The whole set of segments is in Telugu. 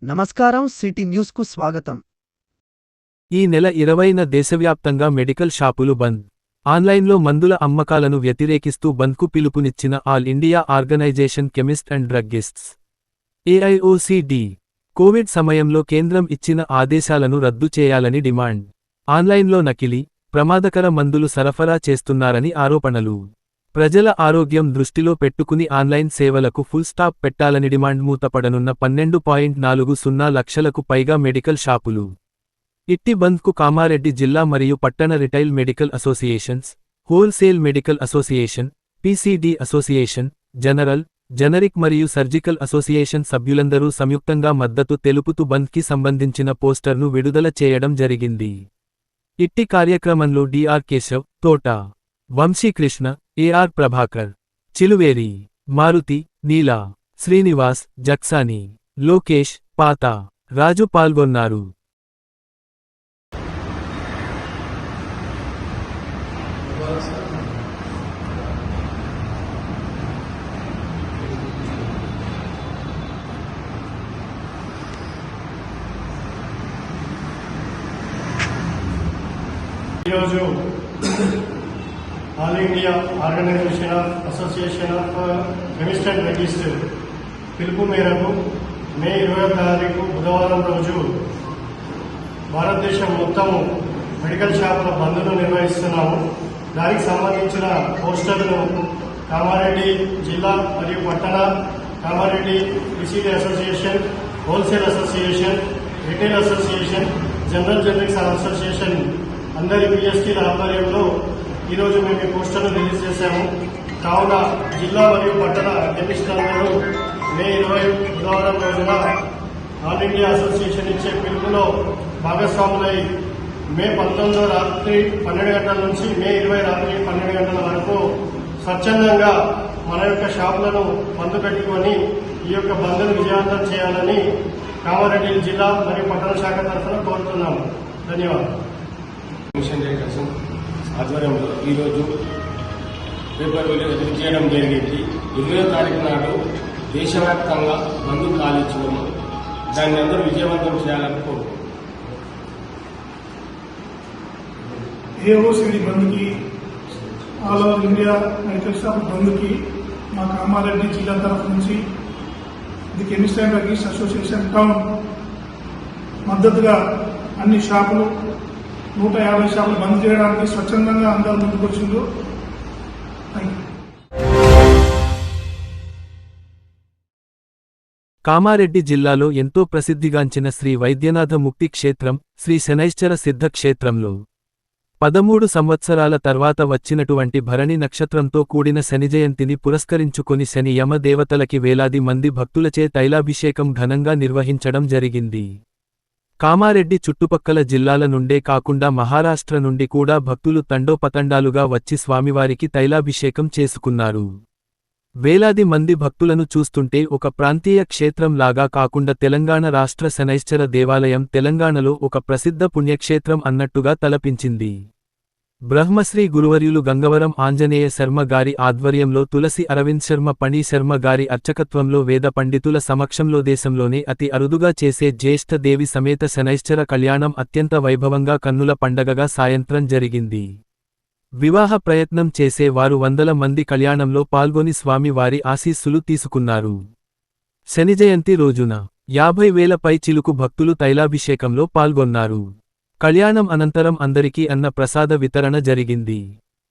నమస్కారం సిటీ న్యూస్కు స్వాగతం. ఈ నెల 20న దేశవ్యాప్తంగా మెడికల్ షాపులు బంద్. ఆన్లైన్లో మందుల అమ్మకాలను వ్యతిరేకిస్తూ బంద్కు పిలుపునిచ్చిన all India organisation chemist and druggists AIOCD Covid సమయంలో కేంద్రం ఇచ్చిన ఆదేశాలను రద్దు చేయాలని డిమాండ్. ఆన్లైన్లో నకిలీ, ప్రమాదకర మందులు సరఫరా చేస్తున్నారని ఆరోపణలు. ప్రజల ఆరోగ్యం దృష్టిలో పెట్టుకుని ఆన్లైన్ సేవలకు ఫుల్ స్టాప్ పెట్టాలని డిమాండ్. మూతపడనున్న 12.40 లక్షలకు పైగా మెడికల్ షాపులు. ఇట్టి బంద్కు కామారెడ్డి జిల్లా మరియు పట్టణ retail medical associations, wholesale medical association, PCD association, generic మరియు సర్జికల్ అసోసియేషన్ సభ్యులందరూ సంయుక్తంగా మద్దతు తెలుపుతూ బంద్కి సంబంధించిన పోస్టర్ను విడుదల చేయడం జరిగింది. ఇట్టి కార్యక్రమంలో DR కేశవ్, తోట వంశీకృష్ణ, AR ప్రభాకర్, చిలువేరి, మారుతి, నీలా, శ్రీనివాస్, జక్సాని, లోకేష్, పాత, రాజు పాల్గొన్నారు. ఈరోజు all India organisation of association of chemist and druggist పిలుపు మేరకు మే 20వ తారీఖు బుధవారం రోజు భారతదేశం మొత్తము మెడికల్ షాపుల బంద్ను నిర్వహిస్తున్నాము. దానికి సంబంధించిన పోస్టర్ను కామారెడ్డి జిల్లా మరియు పట్టణ, Kamareddy PCD association, wholesale association, retail association, generics association అందరి PSTల ఆధ్వర్యంలో ఈరోజు మేము ఈ పోస్టర్ను రిలీజ్ చేశాము. కావున జిల్లా మరియు పట్టణ కెమిస్టులందరూ మే 20 బుధవారం రోజున ఆల్ ఇండియా అసోసియేషన్ ఇచ్చే పిలుపులో భాగస్వాములై మే 19 రాత్రి 12 గంటల నుంచి మే 20 రాత్రి 12 గంటల వరకు స్వచ్ఛందంగా మన యొక్క షాపులను బంద్ పెట్టుకొని ఈ యొక్క బంద్ను విజయవంతం చేయాలని కామారెడ్డి జిల్లా మరియు పట్టణ శాఖ తరఫున కోరుతున్నాము. ధన్యవాదాలు. ఆధ్వర్యంలో ఈరోజు పేపర్ రిలీజ్ చేయడం జరిగింది. 20వ తారీఖు నాడు దేశవ్యాప్తంగా బంద్ కాలించడము, దాన్ని అందరూ విజయవంతం చేయాలని కోరుకుంటున్నాం. AIOCD బంద్కి, all over India medical shop బంద్కి మా కామారెడ్డి జిల్లా తరఫు నుంచి the chemist and druggist association town మద్దతుగా అన్ని షాపులు 150 షాపులు బంద్ చేయడానికి స్వచ్ఛందంగా అందరూ ముందుకొచ్చిండ్రు. కామారెడ్డి జిల్లాలో ఎంతో ప్రసిద్ధిగాంచిన శ్రీ వైద్యనాథ ముక్తి క్షేత్రం, శ్రీ శనైశ్చర సిద్ధ క్షేత్రంలో 13 సంవత్సరాల తర్వాత వచ్చినటువంటి భరణి నక్షత్రంతో కూడిన శనిజయంతిని పురస్కరించుకొని శని యమ దేవతలకి వేలాది మంది భక్తులచే తైలాభిషేకం ఘనంగా నిర్వహించడం జరిగింది. కామారెడ్డి చుట్టుపక్కల జిల్లాల నుండే కాకుండా మహారాష్ట్ర నుండి కూడా భక్తులు తండోపతండాలుగా వచ్చి స్వామివారికి తైలాభిషేకం చేసుకున్నారు. వేలాది మంది భక్తులను చూస్తుంటే ఒక ప్రాంతీయ క్షేత్రం లాగా కాకుండా తెలంగాణ రాష్ట్ర శనైశ్చర దేవాలయం తెలంగాణలో ఒక ప్రసిద్ధ పుణ్యక్షేత్రం అన్నట్టుగా తలపించింది. బ్రహ్మశ్రీ గురువర్యులు గంగవరం ఆంజనేయ శర్మ గారి ఆధ్వర్యంలో తులసి అరవింద్ శర్మ పణి శర్మ గారి అర్చకత్వంలో వేద పండితుల సమక్షంలో దేశంలోనే అతి అరుదుగా చేసే జ్యేష్ఠ దేవి సమేత శనైశ్చర కళ్యాణం అత్యంత వైభవంగా కన్నుల పండగగా సాయంత్రం జరిగింది. వివాహ ప్రయత్నం చేసే వారు 100 మంది కళ్యాణంలో పాల్గొని స్వామి వారి ఆశీస్సులు తీసుకున్నారు. శనిజయంతి రోజున 50,000 పై చిలుకు భక్తులు తైలాభిషేకంలో పాల్గొన్నారు. కళ్యాణం అనంతరం అందరికీ అన్న ప్రసాద వితరణ జరిగింది.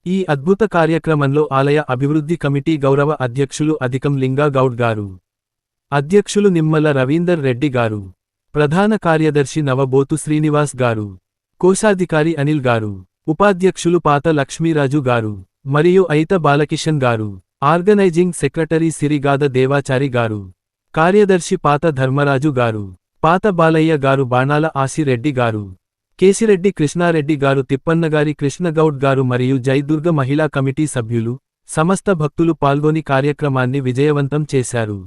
ఈ అద్భుత కార్యక్రమంలో ఆలయ అభివృద్ధి కమిటీ గౌరవ అధ్యక్షులు అధికం లింగా గౌడ్ గారు, అధ్యక్షులు నిమ్మల రవీందర్ రెడ్డి గారు, ప్రధాన కార్యదర్శి నవబోతు శ్రీనివాస్ గారు, కోశాధికారి అనిల్ గారు, ఉపాధ్యక్షులు పాత లక్ష్మీరాజు గారు మరియు అయిత బాలకిషన్ గారు, ఆర్గనైజింగ్ సెక్రటరీ సిరిగాద దేవాచారి గారు, కార్యదర్శి పాత ధర్మరాజు గారు, పాత బాలయ్య గారు, బాణాల ఆసిరెడ్డి గారు, కేసిరెడ్డి కృష్ణారెడ్డి గారు, తిప్పన్నగారి కృష్ణగౌడ్ గారు మరియు జైదుర్గ మహిళా కమిటీ సభ్యులు, సమస్త భక్తులు పాల్గొని కార్యక్రమాన్ని విజయవంతం చేశారు.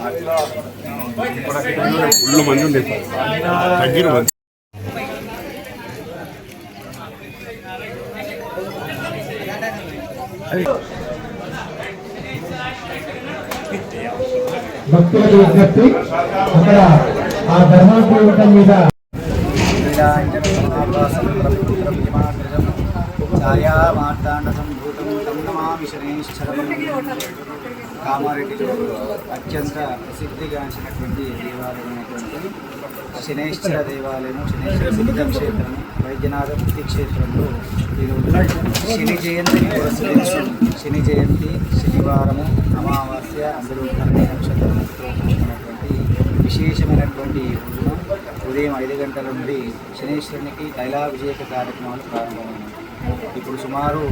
అట్లా ఫుల్ మంది ఉంది తగ్గిరు మంది. భక్తులకు విజ్ఞప్తి, అక్కడ ఆ ధర్మాపీఠం మీద కామారెడ్డిలో అత్యంత ప్రసిద్ధిగాంచినటువంటి దేవాలయమైనటువంటి శనేశ్వర దేవాలయం, శనేశ్వర సిద్ధక్షేత్రం, వైద్యనాథ ముక్తి క్షేత్రంలో ఈరోజు శని జయంతిని పురస్కరించుకొని శని జయంతి శనివారము అమావాస్య అందులో భరణి నక్షత్రంతో కూడినటువంటి విశేషమైనటువంటి రోజున ఉదయం 5 గంటల నుండి శనీశ్వరునికి తైలాభిషేక కార్యక్రమాలు ప్రారంభమైనాయి. ఇప్పుడు సుమారు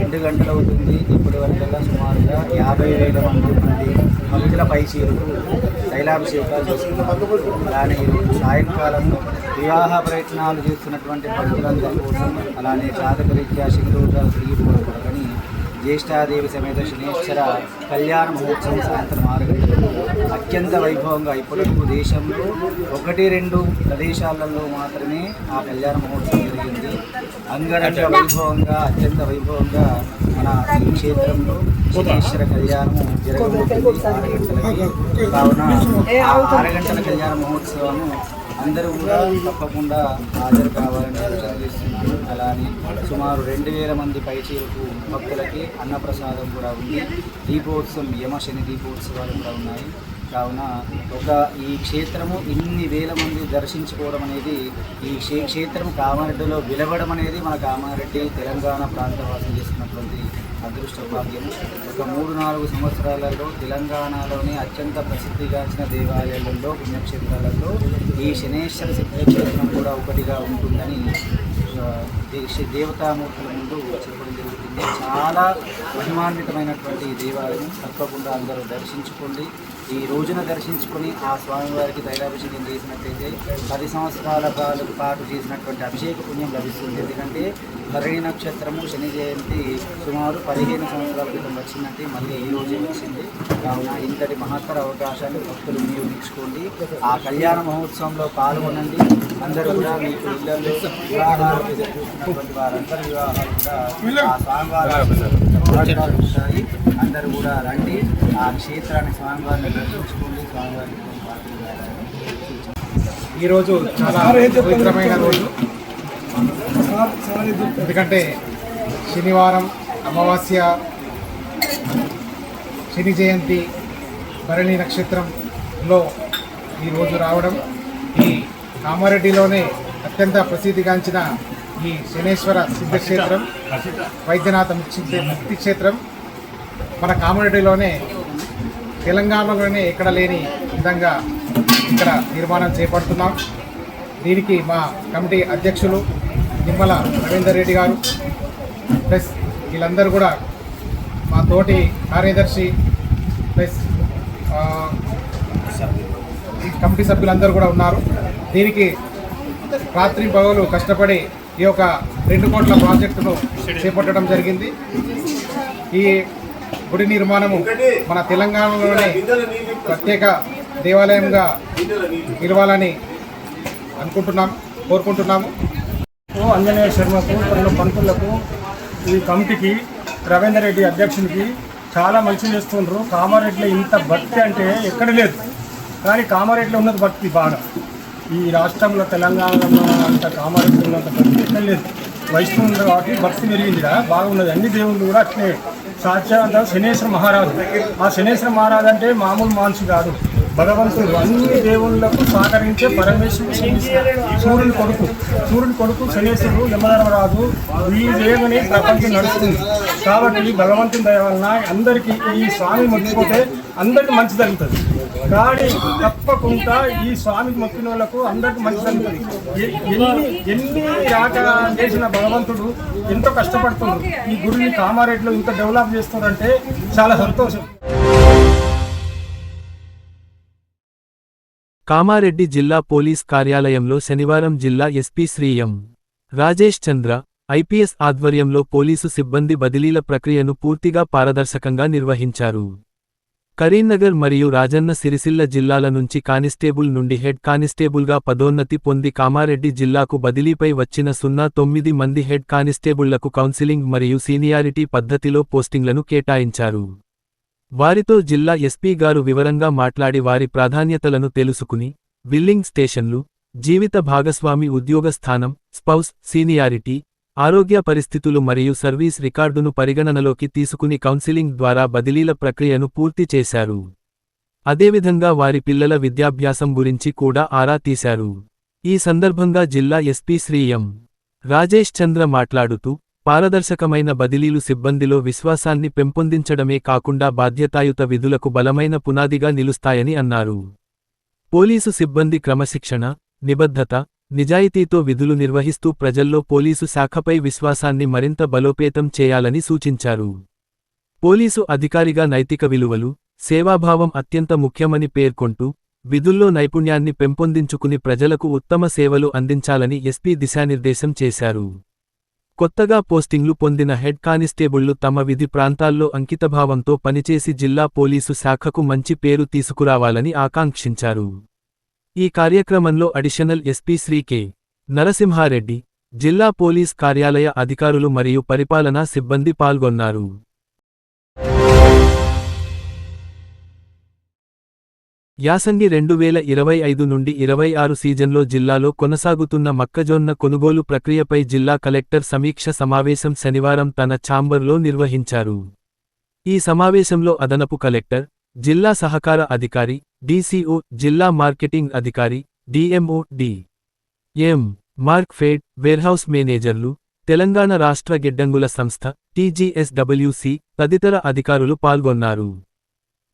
2 గంటలు అవుతుంది. ఇప్పటి వరకల్లా సుమారుగా 50,000 మంది భక్తుల పైచీలకు తైలాభిషేకాలు చేసుకున్నారు. అలానే ఈరోజు సాయంకాలం వివాహ ప్రయత్నాలు చేస్తున్నటువంటి భక్తులందరి కోసం, అలానే జాతకరీత్యా శనిరోజాలు తిరిగిపోవడం కొరకని జ్యేష్ఠాదేవి సమేత శనేశ్వర కళ్యాణ మహోత్సవం సాయంత్రం 6 గంటలకు అత్యంత వైభవంగా, ఇప్పటివరకు దేశంలో 1-2 ప్రదేశాలలో మాత్రమే ఆ కళ్యాణ మహోత్సవం జరిగింది. అంగరంగ వైభవంగా, అత్యంత వైభవంగా మన ఈ క్షేత్రంలో శనేశ్వర కళ్యాణము జరగబోతుంది 6 గంటలకి. కావున ఆ 6 గంటల కళ్యాణ మహోత్సవము అందరూ కూడా తప్పకుండా హాజరు కావాలని తెలియజేస్తున్నాను. అలానే సుమారు 2,000 మంది పైచీలకు భక్తులకి అన్నప్రసాదం కూడా ఉంది. దీపోత్సవం, యమశని దీపోత్సవాలు కూడా ఉన్నాయి. కావున ఈ క్షేత్రము ఇన్ని వేల మంది దర్శించుకోవడం అనేది, ఈ క్షేత్రం కామారెడ్డిలో వెలవడం అనేది మన కామారెడ్డి తెలంగాణ ప్రాంతవాసం చేస్తున్నటువంటి అదృష్ట భాగ్యము. ఒక 3-4 సంవత్సరాలలో తెలంగాణలోని అత్యంత ప్రసిద్ధిగాంచిన దేవాలయాలలో, పుణ్యక్షేత్రాలలో ఈ శనేశ్వర సిద్ధక్షేత్రం కూడా ఒకటిగా ఉంటుందని దేవతామూర్తుల ముందు చెప్పడం జరుగుతుంది. చాలా మహిమాన్వితమైనటువంటి దేవాలయం. తప్పకుండా అందరూ దర్శించుకోండి. ఈ రోజున దర్శించుకొని ఆ స్వామివారికి తైలాభిషేకం చేసినట్లయితే 10 సంవత్సరాల పాటు చేసినటువంటి అభిషేక పుణ్యం లభిస్తుంది. ఎందుకంటే భరణి నక్షత్రము శని జయంతి సుమారు 15 సంవత్సరాల క్రితం వచ్చిందంటే మళ్ళీ ఈ రోజే వచ్చింది. కావున ఇంతటి మహత్తర అవకాశాన్ని భక్తులు వినియోగించుకోండి. ఆ కళ్యాణ మహోత్సవంలో పాల్గొనండి. అందరూ కూడా మీకు ఇళ్లలో వివాహాలు జరుగుతున్నటువంటి వారందరి వివాహాలు కూడా ఆ స్వామివారి ఉంటాయి. అందరూ కూడా రండి. ఆ క్షేత్రాన్ని స్వామివారిని దర్శించుకోండి. స్వామివారిని ఈరోజు చాలా పవిత్రమైన రోజు. ఎందుకంటే శనివారం, అమావాస్య, శని జయంతి, భరణి నక్షత్రంలో ఈరోజు రావడం, ఈ కామారెడ్డిలోనే అత్యంత ప్రసిద్ధిగాంచిన ఈ శనేశ్వర సిద్ధక్షేత్రం, వైద్యనాథ ముక్తి క్షేత్రం మన కామారెడ్డిలోనే, తెలంగాణలోనే ఎక్కడ లేని విధంగా ఇక్కడ నిర్మాణం చేపడుతున్నాం. దీనికి మా కమిటీ అధ్యక్షులు నిమ్మల రవీందర్ రెడ్డి గారు ప్లస్ వీళ్ళందరూ కూడా, మా తోటి కార్యదర్శి ప్లస్ కమిటీ సభ్యులందరూ కూడా ఉన్నారు. దీనికి రాత్రి పగలు కష్టపడి ఈ యొక్క 2 కోట్ల ప్రాజెక్టును చేపట్టడం జరిగింది. ఈ గుడి నిర్మాణము మన తెలంగాణలోనే ప్రత్యేక దేవాలయంగా నిలవాలని కోరుకుంటున్నాము. ఆంజనేయ శర్మకు, కొన్ని పంతులకు, ఈ కమిటీకి, రవీందర్ రెడ్డి అధ్యక్షునికి చాలా మంచి చేస్తుండ్రు. కామారెడ్డిలో ఇంత భక్తి అంటే ఎక్కడ లేదు, కానీ కామారెడ్డిలో ఉన్నది భక్తి బాగా. ఈ రాష్ట్రంలో తెలంగాణలో అంత కామారెడ్డి ఉన్నంత భక్తి ఎక్కడ లేదు. వైష్ణవం ఉంది కాబట్టి భక్తి పెరిగింది, బాగున్నది. అన్ని దేవుళ్ళు కూడా అట్లే. సాక్షాత్ శనేశ్వర మహారాజు, ఆ శనేశ్వర మహారాజు అంటే మామూలు మనిషి కాదు, భగవంతుడు. అన్ని దేవుళ్లకు సహకరించే పరమేశ్వరుడు, సూర్యుని కొడుకు శనేశ్వరుడు యమధర్మరాజు. ఈ దేవుని ప్రపంచం నడుస్తుంది కాబట్టి భగవంతుని దయ వలన అందరికీ ఈ స్వామి మొక్కిపోతే అందరికీ మంచి జరుగుతుంది. కానీ తప్పకుండా ఈ స్వామికి మొక్కిన వాళ్ళకు అందరికీ మంచి జరుగుతుంది. ఎన్ని రాక చేసిన భగవంతుడు ఎంతో కష్టపడుతున్నారు. ఈ గుడిని కామారెడ్డిలో ఇంత డెవలప్ చేస్తున్నారంటే చాలా సంతోషం. కామారెడ్డి జిల్లా పోలీస్ కార్యాలయంలో శనివారం జిల్లా ఎస్పీ శ్రీ ఎం. రాజేష్ చంద్ర, ఐపీఎస్ ఆధ్వర్యంలో పోలీసు సిబ్బంది బదిలీల ప్రక్రియను పూర్తిగా పారదర్శకంగా నిర్వహించారు. కరీంనగర్ మరియు రాజన్న సిరిసిల్ల జిల్లాల నుంచి కానిస్టేబుల్ నుండి హెడ్ కానిస్టేబుల్గా పదోన్నతి పొంది కామారెడ్డి జిల్లాకు బదిలీపై వచ్చిన 09 మంది హెడ్ కానిస్టేబుళ్లకు కౌన్సిలింగ్ మరియు సీనియారిటీ పద్ధతిలో పోస్టింగ్లను కేటాయించారు. వారితో జిల్లా ఎస్పీ గారు వివరంగా మాట్లాడి వారి ప్రాధాన్యతలను తెలుసుకుని బిల్లింగ్ స్టేషన్లు, జీవిత భాగస్వామి ఉద్యోగ స్థానం, స్పౌస్, సీనియారిటీ, ఆరోగ్య పరిస్థితులు మరియు సర్వీస్ రికార్డును పరిగణనలోకి తీసుకుని కౌన్సిలింగ్ ద్వారా బదిలీల ప్రక్రియను పూర్తి చేశారు. అదేవిధంగా వారి పిల్లల విద్యాభ్యాసం గురించి కూడా ఆరా తీశారు. ఈ సందర్భంగా జిల్లా ఎస్పీ శ్రీ ఎం. రాజేష్ చంద్ర మాట్లాడుతూ, పారదర్శకమైన బదిలీలు సిబ్బందిలో విశ్వాసాన్ని పెంపొందించడమే కాకుండా బాధ్యతాయుత విధులకు బలమైన పునాదిగా నిలుస్తాయని అన్నారు. పోలీసు సిబ్బంది క్రమశిక్షణ, నిబద్ధత, నిజాయితీతో విధులు నిర్వహిస్తూ ప్రజల్లో పోలీసు శాఖపై విశ్వాసాన్ని మరింత బలోపేతం చేయాలని సూచించారు. పోలీసు అధికారిగా నైతిక విలువలు, సేవాభావం అత్యంత ముఖ్యమని పేర్కొంటూ, విధుల్లో నైపుణ్యాన్ని పెంపొందించుకుని ప్రజలకు ఉత్తమ సేవలు అందించాలని ఎస్పీ దిశానిర్దేశం చేశారు. కొత్తగా పోస్టింగ్లు పొందిన హెడ్ కానిస్టేబుళ్లు తమ విధి ప్రాంతాల్లో అంకితభావంతో పనిచేసి జిల్లా పోలీసు శాఖకు మంచి పేరు తీసుకురావాలని ఆకాంక్షించారు. ఈ కార్యక్రమంలో additional SP Shri K. Narasimha Reddy, జిల్లా పోలీస్ కార్యాలయ అధికారులు మరియు పరిపాలనా సిబ్బంది పాల్గొన్నారు. యాసంగి 2025 నుండి 26 సీజన్లో జిల్లాలో కొనసాగుతున్న మొక్కజొన్న కొనుగోలు ప్రక్రియపై జిల్లా కలెక్టర్ సమీక్ష సమావేశం శనివారం తన ఛాంబర్లో నిర్వహించారు. ఈ సమావేశంలో అదనపు కలెక్టర్, జిల్లా సహకార అధికారి, డీసీఓ, జిల్లా మార్కెటింగ్ అధికారి, డిఎంఓ, డి.ఎం. మార్క్ఫెడ్, వేర్హౌస్ మేనేజర్లు, తెలంగాణ రాష్ట్ర గిడ్డంగుల సంస్థ, టీజీఎస్డబ్ల్యూసీ తదితర అధికారులు పాల్గొన్నారు.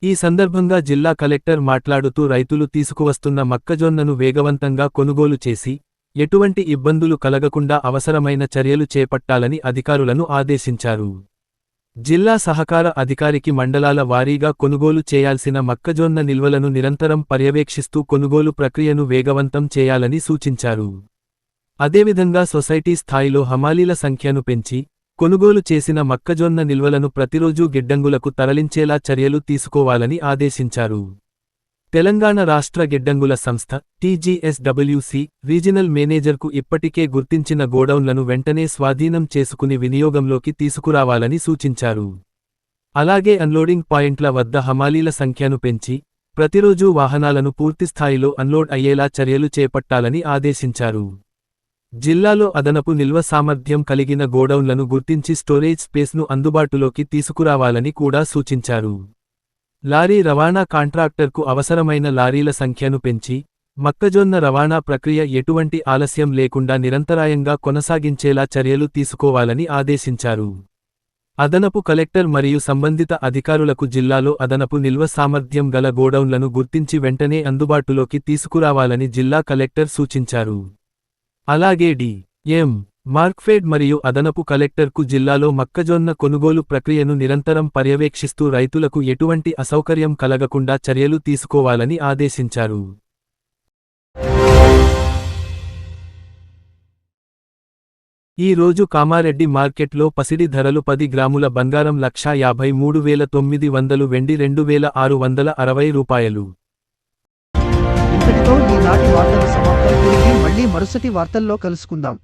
ఈ సందర్భంగా జిల్లా కలెక్టర్ మాట్లాడుతూ రైతులు తీసుకువస్తున్న మొక్కజొన్నను వేగవంతంగా కొనుగోలు చేసి, ఎటువంటి ఇబ్బందులు కలగకుండా అవసరమైన చర్యలు చేపట్టాలని అధికారులను ఆదేశించారు. జిల్లా సహకార అధికారికి మండలాల వారీగా కొనుగోలు చేయాల్సిన మొక్కజొన్న నిల్వలను నిరంతరం పర్యవేక్షిస్తూ కొనుగోలు ప్రక్రియను వేగవంతం చేయాలని సూచించారు. అదేవిధంగా సొసైటీ స్థాయిలో హమాలీల సంఖ్యను పెంచి, కొనుగోలు చేసిన మొక్కజొన్న నిల్వలను ప్రతిరోజూ గిడ్డంగులకు తరలించేలా చర్యలు తీసుకోవాలని ఆదేశించారు. తెలంగాణ రాష్ట్ర గిడ్డంగుల సంస్థ, టీజీఎస్డబ్ల్యూసీ రీజినల్ మేనేజర్కు ఇప్పటికే గుర్తించిన గోడౌన్లను వెంటనే స్వాధీనం చేసుకుని వినియోగంలోకి తీసుకురావాలని సూచించారు. అలాగే అన్లోడింగ్ పాయింట్ల వద్ద హమాలీల సంఖ్యను పెంచి, ప్రతిరోజూ వాహనాలను పూర్తిస్థాయిలో అన్లోడ్ అయ్యేలా చర్యలు చేపట్టాలని ఆదేశించారు. జిల్లాలో అదనపు నిల్వ సామర్థ్యం కలిగిన గోడౌన్లను గుర్తించి స్టోరేజ్ స్పేస్ను అందుబాటులోకి తీసుకురావాలని కూడా సూచించారు. లారీ రవాణా కాంట్రాక్టర్కు అవసరమైన లారీల సంఖ్యను పెంచి, మొక్కజొన్న రవాణా ప్రక్రియ ఎటువంటి ఆలస్యం లేకుండా నిరంతరాయంగా కొనసాగించేలా చర్యలు తీసుకోవాలని ఆదేశించారు. అదనపు కలెక్టర్ మరియు సంబంధిత అధికారులకు జిల్లాలో అదనపు నిల్వ సామర్థ్యం గల గోడౌన్లను గుర్తించి వెంటనే అందుబాటులోకి తీసుకురావాలని జిల్లా కలెక్టర్ సూచించారు. అలాగే డి.ఎం. మార్క్ఫెడ్ మరియు అదనపు కలెక్టర్కు జిల్లాలో మొక్కజొన్న కొనుగోలు ప్రక్రియను నిరంతరం పర్యవేక్షిస్తూ రైతులకు ఎటువంటి అసౌకర్యం కలగకుండా చర్యలు తీసుకోవాలని ఆదేశించారు. ఈ రోజు కామారెడ్డి మార్కెట్లో పసిడి ధరలు 10 గ్రాముల బంగారం 1,53,900, వెండి 2,660 రూపాయలు. ఇంతటితో ఈనాటి వార్తలు సమాప్తం. తిరిగి మళ్ళీ మరుసటి వార్తల్లో కలుసుకుందాం.